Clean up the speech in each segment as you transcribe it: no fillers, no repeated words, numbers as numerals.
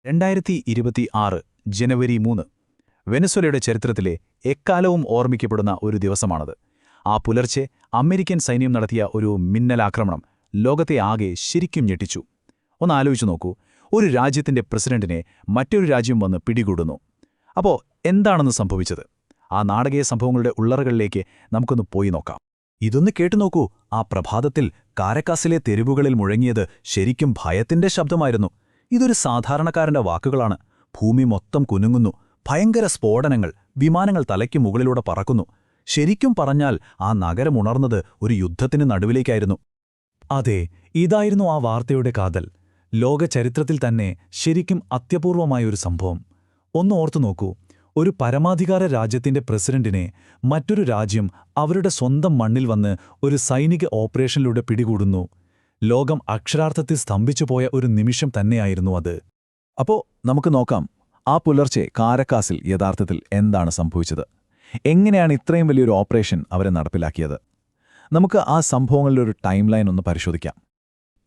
2026 ജനുവരി 3 വെനസ്വേലയുടെ ചരിത്രത്തിലെ എക്കാലവും ഓർമ്മിക്കപ്പെടുന്ന ഒരു ദിവസമാണത്. ആ പുലർച്ചെ അമേരിക്കൻ സൈന്യം നടത്തിയ ഒരു മിന്നലാക്രമണം ലോകത്തെ ആകെ ശരിക്കും ഞെട്ടിച്ചു. ഒന്ന് ആലോചിച്ചു നോക്കൂ, ഒരു രാജ്യത്തിന്റെ പ്രസിഡന്റിനെ മറ്റൊരു രാജ്യം വന്ന് പിടികൂടുന്നു. അപ്പോൾ എന്താണെന്ന് സംഭവിച്ചത്? ആ നാടകീയ സംഭവങ്ങളുടെ ഉള്ളറകളിലേക്ക് നമുക്കൊന്ന് പോയി നോക്കാം. ഇതൊന്ന് കേട്ടുനോക്കൂ. ആ പ്രഭാതത്തിൽ കാരക്കാസിലെ തെരുവുകളിൽ മുഴങ്ങിയത് ശരിക്കും ഭയത്തിന്റെ ശബ്ദമായിരുന്നു. ഇതൊരു സാധാരണക്കാരന്റെ വാക്കുകളാണ്. ഭൂമി മൊത്തം കുനുങ്ങുന്നു, ഭയങ്കര സ്ഫോടനങ്ങൾ, വിമാനങ്ങൾ തലയ്ക്ക് മുകളിലൂടെ പറക്കുന്നു. ശരിക്കും പറഞ്ഞാൽ ആ നഗരം ഉണർന്നത് ഒരു യുദ്ധത്തിന് നടുവിലേക്കായിരുന്നു. അതെ, ഇതായിരുന്നു ആ വാർത്തയുടെ കാതൽ. ലോക ചരിത്രത്തിൽ തന്നെ ശരിക്കും അത്യപൂർവമായൊരു സംഭവം. ഒന്ന് ഓർത്തു നോക്കൂ, ഒരു പരമാധികാര രാജ്യത്തിന്റെ പ്രസിഡന്റിനെ മറ്റൊരു രാജ്യം അവരുടെ സ്വന്തം മണ്ണിൽ വന്ന് ഒരു സൈനിക ഓപ്പറേഷനിലൂടെ പിടികൂടുന്നു. ലോകം അക്ഷരാർത്ഥത്തിൽ സ്തംഭിച്ചുപോയ ഒരു നിമിഷം തന്നെയായിരുന്നു അത്. അപ്പോൾ നമുക്ക് നോക്കാം, ആ പുലർച്ചെ കാരക്കാസിൽ യഥാർത്ഥത്തിൽ എന്താണ് സംഭവിച്ചത്? എങ്ങനെയാണ് ഇത്രയും വലിയൊരു ഓപ്പറേഷൻ അവരെ നടപ്പിലാക്കിയത്? നമുക്ക് ആ സംഭവങ്ങളുടെ ഒരു ടൈം ലൈൻ ഒന്ന് പരിശോധിക്കാം.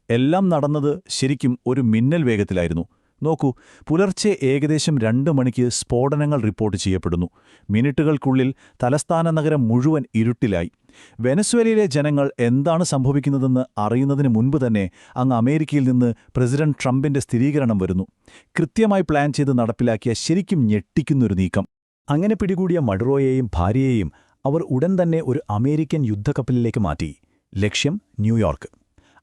എല്ലാം നടന്നത് ശരിക്കും ഒരു മിന്നൽ വേഗത്തിലായിരുന്നു. നോക്കൂ, പുലർച്ചെ ഏകദേശം 2 മണിക്ക് സ്ഫോടനങ്ങൾ റിപ്പോർട്ട് ചെയ്യപ്പെടുന്നു. മിനിറ്റുകൾക്കുള്ളിൽ തലസ്ഥാന നഗരം മുഴുവൻ ഇരുട്ടിലായി. വെനസ്വേലയിലെ ജനങ്ങൾ എന്താണ് സംഭവിക്കുന്നതെന്ന് അറിയുന്നതിന് മുൻപ് തന്നെ അങ്ങ് അമേരിക്കയിൽ നിന്ന് പ്രസിഡന്റ് ട്രംപിന്റെ സ്ഥിരീകരണം വരുന്നു. കൃത്യമായി പ്ലാൻ ചെയ്ത് നടപ്പിലാക്കിയ ശരിക്കും ഞെട്ടിക്കുന്നൊരു നീക്കം. അങ്ങനെ പിടികൂടിയ മഡുറോയെയും ഭാര്യയെയും അവർ ഉടൻ തന്നെ ഒരു അമേരിക്കൻ യുദ്ധക്കപ്പലിലേക്ക് മാറ്റി. ലക്ഷ്യം ന്യൂയോർക്ക്.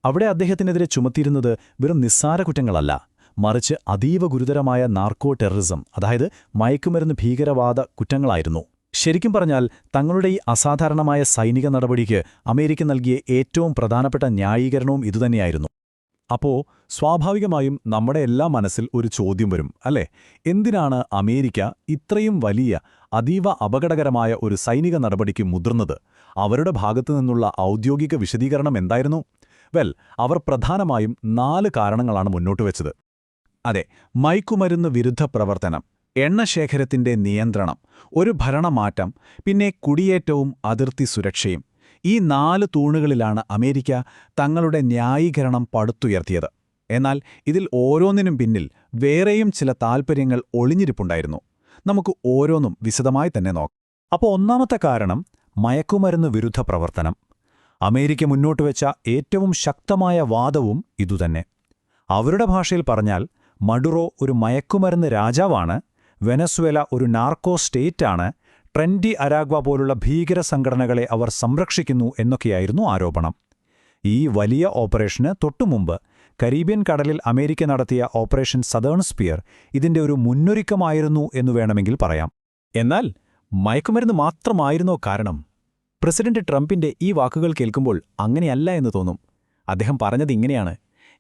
അവിടെ അദ്ദേഹത്തിനെതിരെ ചുമത്തിയിരുന്നത് വെറും നിസ്സാര കുറ്റങ്ങളല്ല, മറിച്ച് അതീവ ഗുരുതരമായ നാർക്കോ ടെററിസം, അതായത് മയക്കുമരുന്ന് ഭീകരവാദ കുറ്റങ്ങളായിരുന്നു. ശരിക്കും പറഞ്ഞാൽ തങ്ങളുടെ ഈ അസാധാരണമായ സൈനിക നടപടിക്ക് അമേരിക്ക നൽകിയ ഏറ്റവും പ്രധാനപ്പെട്ട ന്യായീകരണവും ഇതുതന്നെയായിരുന്നു. അപ്പോൾ സ്വാഭാവികമായും നമ്മുടെ എല്ലാ മനസ്സിൽ ഒരു ചോദ്യം വരും, അല്ലേ? എന്തിനാണ് അമേരിക്ക ഇത്രയും വലിയ അതീവ അപകടകരമായ ഒരു സൈനിക നടപടിക്ക് മുതിർന്നത്? അവരുടെ ഭാഗത്തുനിന്നുള്ള ഔദ്യോഗിക വിശദീകരണം എന്തായിരുന്നു? അവർ പ്രധാനമായും 4 കാരണങ്ങളാണ് മുന്നോട്ടുവച്ചത്. അതെ, മയക്കുമരുന്ന് വിരുദ്ധ പ്രവർത്തനം, എണ്ണശേഖരത്തിന്റെ നിയന്ത്രണം, ഒരു ഭരണമാറ്റം, പിന്നെ കുടിയേറ്റവും അതിർത്തി സുരക്ഷയും. ഈ 4 തൂണുകളിലാണ് അമേരിക്ക തങ്ങളുടെ ന്യായീകരണം പടുത്തുയർത്തിയത്. എന്നാൽ ഇതിൽ ഓരോന്നിനും പിന്നിൽ വേറെയും ചില താൽപ്പര്യങ്ങൾ ഒളിഞ്ഞിരിപ്പുണ്ടായിരുന്നു. നമുക്ക് ഓരോന്നും വിശദമായി തന്നെ നോക്കാം. അപ്പോൾ ഒന്നാമത്തെ കാരണം മയക്കുമരുന്ന് വിരുദ്ധ പ്രവർത്തനം. അമേരിക്ക മുന്നോട്ടുവെച്ച ഏറ്റവും ശക്തമായ വാദവും ഇതുതന്നെ. അവരുടെ ഭാഷയിൽ പറഞ്ഞാൽ മഡുറോ ഒരു മയക്കുമരുന്ന് രാജാവാണ്, വെനസ്വേല ഒരു നാർക്കോ സ്റ്റേറ്റാണ്, ട്രെൻഡി അരാഗ്വ പോലുള്ള ഭീകര സംഘടനകളെ അവർ സംരക്ഷിക്കുന്നു എന്നൊക്കെയായിരുന്നു ആരോപണം. ഈ വലിയ ഓപ്പറേഷന് തൊട്ടുമുമ്പ് കരീബിയൻ കടലിൽ അമേരിക്ക നടത്തിയ ഓപ്പറേഷൻ സതേൺ സ്പിയർ ഇതിന്റെ ഒരു മുന്നൊരുക്കമായിരുന്നു എന്നു വേണമെങ്കിൽ പറയാം. എന്നാൽ മയക്കുമരുന്ന് മാത്രമായിരുന്നോ കാരണം? പ്രസിഡന്റ് ട്രംപിന്റെ ഈ വാക്കുകൾ കേൾക്കുമ്പോൾ അങ്ങനെയല്ല എന്ന് തോന്നും. അദ്ദേഹം പറഞ്ഞത് ഇങ്ങനെയാണ്: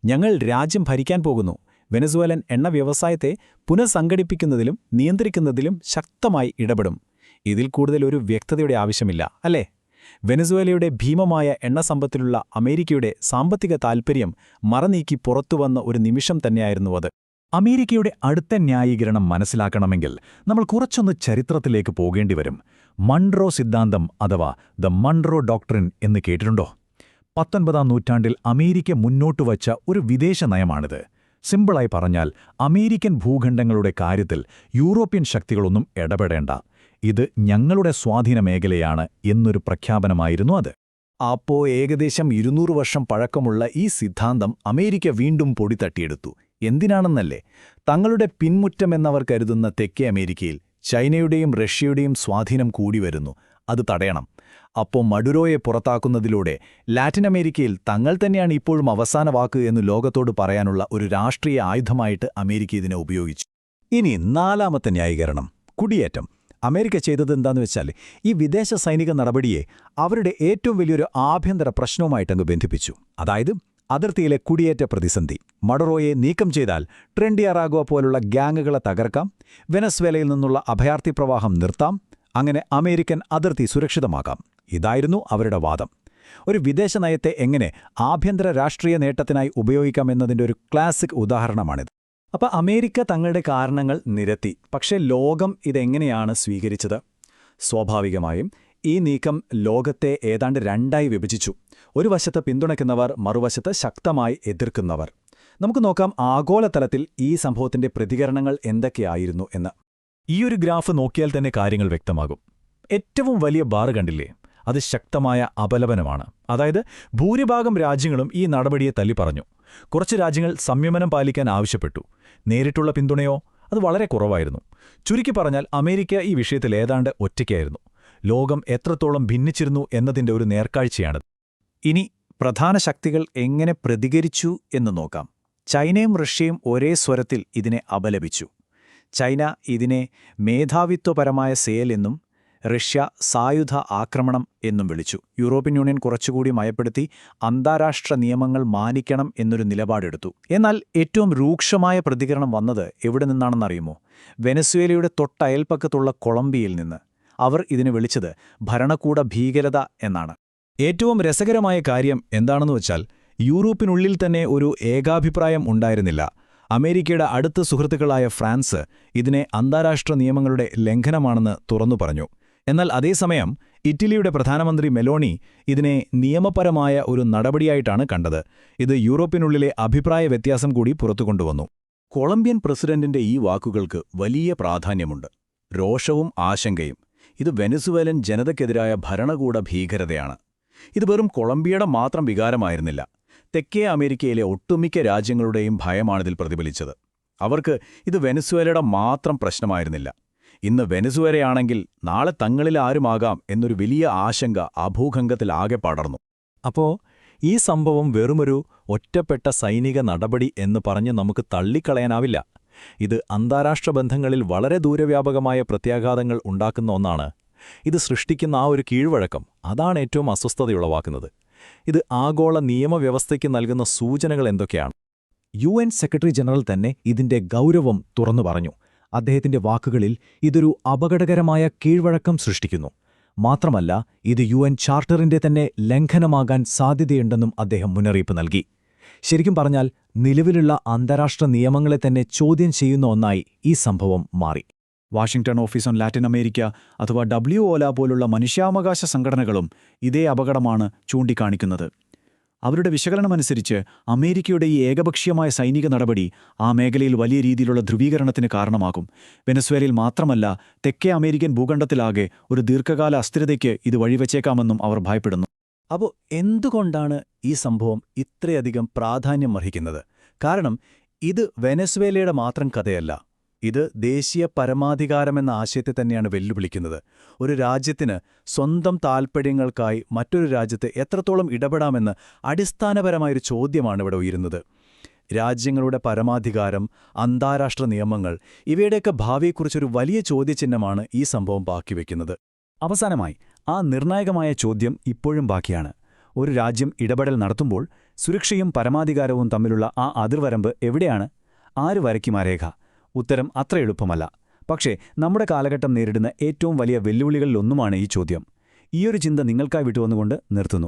ഞങ്ങൾ രാജ്യം ഭരിക്കാൻ പോകുന്നു, വെനസ്വേലൻ എണ്ണ വ്യവസായത്തെ പുനഃസംഘടിപ്പിക്കുന്നതിലും നിയന്ത്രിക്കുന്നതിലും ശക്തമായി ഇടപെടും. ഇതിൽ കൂടുതൽ ഒരു വ്യക്തതയുടെ ആവശ്യമില്ല, അല്ലേ? വെനസ്വേലയുടെ ഭീമമായ എണ്ണസമ്പത്തിലുള്ള അമേരിക്കയുടെ സാമ്പത്തിക താൽപ്പര്യം മറനീക്കി പുറത്തുവന്ന ഒരു നിമിഷം തന്നെയായിരുന്നു അത്. അമേരിക്കയുടെ അടുത്ത ന്യായീകരണം മനസ്സിലാക്കണമെങ്കിൽ നമ്മൾ കുറച്ചൊന്ന് ചരിത്രത്തിലേക്ക് പോകേണ്ടിവരും. മൺട്രോ സിദ്ധാന്തം അഥവാ ദ മൺട്രോ ഡോക്ട്രിൻ എന്ന് കേട്ടിട്ടുണ്ടോ? 19-ാം നൂറ്റാണ്ടിൽ അമേരിക്ക മുന്നോട്ടുവച്ച ഒരു വിദേശ നയമാണിത്. സിമ്പിളായി പറഞ്ഞാൽ, അമേരിക്കൻ ഭൂഖണ്ഡങ്ങളുടെ കാര്യത്തിൽ യൂറോപ്യൻ ശക്തികളൊന്നും ഇടപെടേണ്ട, ഇത് ഞങ്ങളുടെ സ്വാധീന മേഖലയാണ് എന്നൊരു പ്രഖ്യാപനമായിരുന്നു അത്. അപ്പോൾ ഏകദേശം 200 വർഷം പഴക്കമുള്ള ഈ സിദ്ധാന്തം അമേരിക്ക വീണ്ടും പൊടിതട്ടിയെടുത്തു. എന്തിനാണെന്നല്ലേ? തങ്ങളുടെ പിൻമുറ്റമെന്നവർ കരുതുന്ന തെക്കേ അമേരിക്കയിൽ ചൈനയുടെയും റഷ്യയുടെയും സ്വാധീനം കൂടി വരുന്നു, അത് തടയണം. അപ്പോൾ മഡുറോയെ പുറത്താക്കുന്നതിലൂടെ ലാറ്റിൻ അമേരിക്കയിൽ തങ്ങൾ തന്നെയാണ് ഇപ്പോഴും അവസാന വാക്ക് എന്ന് ലോകത്തോട് പറയാനുള്ള ഒരു രാഷ്ട്രീയ ആയുധമായിട്ട് അമേരിക്ക ഇതിനെ ഉപയോഗിച്ചു. ഇനി 4ാമത്തെ ന്യായീകരണം, കുടിയേറ്റം. അമേരിക്ക ചെയ്തതെന്താന്ന് വെച്ചാൽ ഈ വിദേശ സൈനിക നടപടിയെ അവരുടെ ഏറ്റവും വലിയൊരു ആഭ്യന്തര പ്രശ്നവുമായിട്ടങ്ങ് ബന്ധിപ്പിച്ചു. അതായത് അതിർത്തിയിലെ കുടിയേറ്റ പ്രതിസന്ധി. മഡുറോയെ നീക്കം ചെയ്താൽ ട്രെൻഡി അരാഗ്വ പോലുള്ള ഗ്യാങ്ങുകളെ തകർക്കാം, വെനസ്വേലയിൽ നിന്നുള്ള അഭയാർത്ഥി പ്രവാഹം നിർത്താം, അങ്ങനെ അമേരിക്കൻ അതിർത്തി സുരക്ഷിതമാക്കാം. ഇതായിരുന്നു അവരുടെ വാദം. ഒരു വിദേശ നയത്തെ എങ്ങനെ ആഭ്യന്തര രാഷ്ട്രീയ നേട്ടത്തിനായി ഉപയോഗിക്കാമെന്നതിൻ്റെ ഒരു ക്ലാസിക് ഉദാഹരണമാണിത്. അപ്പോൾ അമേരിക്ക തങ്ങളുടെ കാരണങ്ങൾ നിരത്തി. പക്ഷേ ലോകം ഇതെങ്ങനെയാണ് സ്വീകരിച്ചത്? സ്വാഭാവികമായും ഈ നീക്കം ലോകത്തെ ഏതാണ്ട് 2ആയി വിഭജിച്ചു. ഒരു വശത്ത് പിന്തുണയ്ക്കുന്നവർ, മറുവശത്ത് ശക്തമായി എതിർക്കുന്നവർ. നമുക്ക് നോക്കാം ആഗോളതലത്തിൽ ഈ സംഭവത്തിന്റെ പ്രതികരണങ്ങൾ എന്തൊക്കെയായിരുന്നു എന്ന്. ഈയൊരു ഗ്രാഫ് നോക്കിയാൽ തന്നെ കാര്യങ്ങൾ വ്യക്തമാകും. ഏറ്റവും വലിയ ബാർ കണ്ടില്ലേ? അത് ശക്തമായ അപലപനമാണ്. അതായത് ഭൂരിഭാഗം രാജ്യങ്ങളും ഈ നടപടിയെ തള്ളിപ്പറഞ്ഞു. കുറച്ച് രാജ്യങ്ങൾ സംയമനം പാലിക്കാൻ ആവശ്യപ്പെട്ടു. നേരിട്ടുള്ള പിന്തുണയോ അത് വളരെ കുറവായിരുന്നു. ചുരുക്കി പറഞ്ഞാൽ അമേരിക്ക ഈ വിഷയത്തിൽ ഏതാണ്ട് ഒറ്റയ്ക്കായിരുന്നു. ലോകം എത്രത്തോളം ഭിന്നിച്ചിരുന്നു എന്നതിന്റെ ഒരു നേർക്കാഴ്ചയാണത്. ഇനി പ്രധാന ശക്തികൾ എങ്ങനെ പ്രതികരിച്ചു എന്ന് നോക്കാം. ചൈനയും റഷ്യയും ഒരേ സ്വരത്തിൽ ഇതിനെ അപലപിച്ചു. ചൈന ഇതിനെ മേധാവിത്വപരമായ സെയൽ എന്നും റഷ്യ സായുധ ആക്രമണം എന്നും വിളിച്ചു. യൂറോപ്യൻ യൂണിയൻ കുറച്ചുകൂടി മയപ്പെടുത്തി അന്താരാഷ്ട്ര നിയമങ്ങൾ മാനിക്കണം എന്നൊരു നിലപാടെടുത്തു. എന്നാൽ ഏറ്റവും രൂക്ഷമായ പ്രതികരണം വന്നത് എവിടെ നിന്നാണെന്നറിയുമോ? വെനസ്വേലയുടെ തൊട്ടയൽപ്പക്കത്തുള്ള കൊളംബിയയിൽ നിന്ന്. അവർ ഇതിനെ വിളിച്ചത് ഭരണകൂട ഭീകരത എന്നാണ്. ഏറ്റവും രസകരമായ കാര്യം എന്താണെന്ന് വച്ചാൽ യൂറോപ്പിനുള്ളിൽ തന്നെ ഒരു ഏകാഭിപ്രായം ഉണ്ടായിരുന്നില്ല. അമേരിക്കയുടെ അടുത്ത സുഹൃത്തുക്കളായ ഫ്രാൻസ് ഇതിനെ അന്താരാഷ്ട്ര നിയമങ്ങളുടെ ലംഘനമാണെന്ന് തുറന്നു പറഞ്ഞു. എന്നാൽ അതേസമയം ഇറ്റലിയുടെ പ്രധാനമന്ത്രി മെലോണി ഇതിനെ നിയമപരമായ ഒരു നടപടിയായിട്ടാണ് കണ്ടത്. ഇത് യൂറോപ്പിനുള്ളിലെ അഭിപ്രായ വ്യത്യാസം കൂടി പുറത്തുകൊണ്ടുവന്നു. കൊളംബിയൻ പ്രസിഡന്റിന്റെ ഈ വാക്കുകൾക്ക് വലിയ പ്രാധാന്യമുണ്ട്. രോഷവും ആശങ്കയും. ഇത് വെനസ്വേലൻ ജനതയ്ക്കെതിരായ ഭരണകൂട ഭീകരതയാണ്. ഇത് വെറും കൊളംബിയയുടെ മാത്രം വികാരമായിരുന്നില്ല. തെക്കേ അമേരിക്കയിലെ ഒട്ടുമിക്ക രാജ്യങ്ങളുടെയും ഭയമാണിതിൽ പ്രതിഫലിച്ചത്. അവർക്ക് ഇത് വെനസ്വേലയുടെ മാത്രം പ്രശ്നമായിരുന്നില്ല. ഇന്ന് വെനസ്വേലയാണെങ്കിൽ നാളെ തങ്ങളിൽ ആരുമാകാം എന്നൊരു വലിയ ആശങ്ക ആ ഭൂഖണ്ഡത്തിലാകെ പടർന്നു. അപ്പോ ഈ സംഭവം വെറുമൊരു ഒറ്റപ്പെട്ട സൈനിക നടപടി എന്ന് പറഞ്ഞ് നമുക്ക് തള്ളിക്കളയാനാവില്ല. ഇത് അന്താരാഷ്ട്ര ബന്ധങ്ങളിൽ വളരെ ദൂരവ്യാപകമായ പ്രത്യാഘാതങ്ങൾ ഉണ്ടാക്കുന്ന ഒന്നാണ്. ഇത് സൃഷ്ടിക്കുന്ന ആ ഒരു കീഴ്വഴക്കം, അതാണ് ഏറ്റവും അസ്വസ്ഥതയുളവാക്കുന്നത്. ഇത് ആഗോള നിയമവ്യവസ്ഥയ്ക്ക് നൽകുന്ന സൂചനകൾ എന്തൊക്കെയാണ്? UN സെക്രട്ടറി ജനറൽ തന്നെ ഇതിന്റെ ഗൗരവം തുറന്നു പറഞ്ഞു. അദ്ദേഹത്തിന്റെ വാക്കുകളിൽ ഇതൊരു അപകടകരമായ കീഴ്വഴക്കം സൃഷ്ടിക്കുന്നു. മാത്രമല്ല, ഇത് UN ചാർട്ടറിന്റെ തന്നെ ലംഘനമാകാൻ സാധ്യതയുണ്ടെന്നും അദ്ദേഹം മുന്നറിയിപ്പ് നൽകി. ശരിക്കും പറഞ്ഞാൽ നിലവിലുള്ള അന്താരാഷ്ട്ര നിയമങ്ങളെ തന്നെ ചോദ്യം ചെയ്യുന്ന ഒന്നായി ഈ സംഭവം മാറി. Washington office on Latin America അഥവാ WOLA പോലുള്ള മനുഷ്യാവകാശ സംഘടനകളും ഇതേ അപകടമാണ് ചൂണ്ടിക്കാണിക്കുന്നത്. അവരുടെ വിശകലനമനുസരിച്ച് അമേരിക്കയുടെ ഈ ഏകപക്ഷീയമായ സൈനിക നടപടി ആ മേഖലയിൽ വലിയ രീതിയിലുള്ള ധ്രുവീകരണത്തിന് കാരണമാകും. വെനസ്വേലയിൽ മാത്രമല്ല, തെക്കേ അമേരിക്കൻ ഭൂഖണ്ഡത്തിലാകെ ഒരു ദീർഘകാല അസ്ഥിരതയ്ക്ക് ഇത് വഴിവെച്ചേക്കാമെന്നും അവർ ഭയപ്പെടുന്നു. അപ്പോൾ എന്തുകൊണ്ടാണ് ഈ സംഭവം ഇത്രയധികം പ്രാധാന്യം അർഹിക്കുന്നത്? കാരണം ഇത് വെനസ്വേലയുടെ മാത്രം കഥയല്ല. ഇത് ദേശീയ പരമാധികാരമെന്ന ആശയത്തെ തന്നെയാണ് വെല്ലുവിളിക്കുന്നത്. ഒരു രാജ്യത്തിന് സ്വന്തം താൽപ്പര്യങ്ങൾക്കായി മറ്റൊരു രാജ്യത്ത് എത്രത്തോളം ഇടപെടാമെന്ന് അടിസ്ഥാനപരമായൊരു ചോദ്യമാണ് ഇവിടെ ഉയരുന്നത്. രാജ്യങ്ങളുടെ പരമാധികാരം, അന്താരാഷ്ട്ര നിയമങ്ങൾ, ഇവയുടെയൊക്കെ ഭാവിയെക്കുറിച്ചൊരു വലിയ ചോദ്യചിഹ്നമാണ് ഈ സംഭവം ബാക്കിവെക്കുന്നത്. അവസാനമായി, ആ നിർണായകമായ ചോദ്യം ഇപ്പോഴും ബാക്കിയാണ്. ഒരു രാജ്യം ഇടപെടൽ നടത്തുമ്പോൾ സുരക്ഷയും പരമാധികാരവും തമ്മിലുള്ള ആ അതിർവരമ്പ് എവിടെയാണ്? ആര് വരയ്ക്കും ആ രേഖ? ഉത്തരം അത്ര എളുപ്പമല്ല. പക്ഷേ നമ്മുടെ കാലഘട്ടം നേരിടുന്ന ഏറ്റവും വലിയ വെല്ലുവിളികളിലൊന്നുമാണ് ഈ ചോദ്യം. ഈയൊരു ചിന്ത നിങ്ങൾക്കായി വിട്ടുവന്നുകൊണ്ട് നിർത്തുന്നു.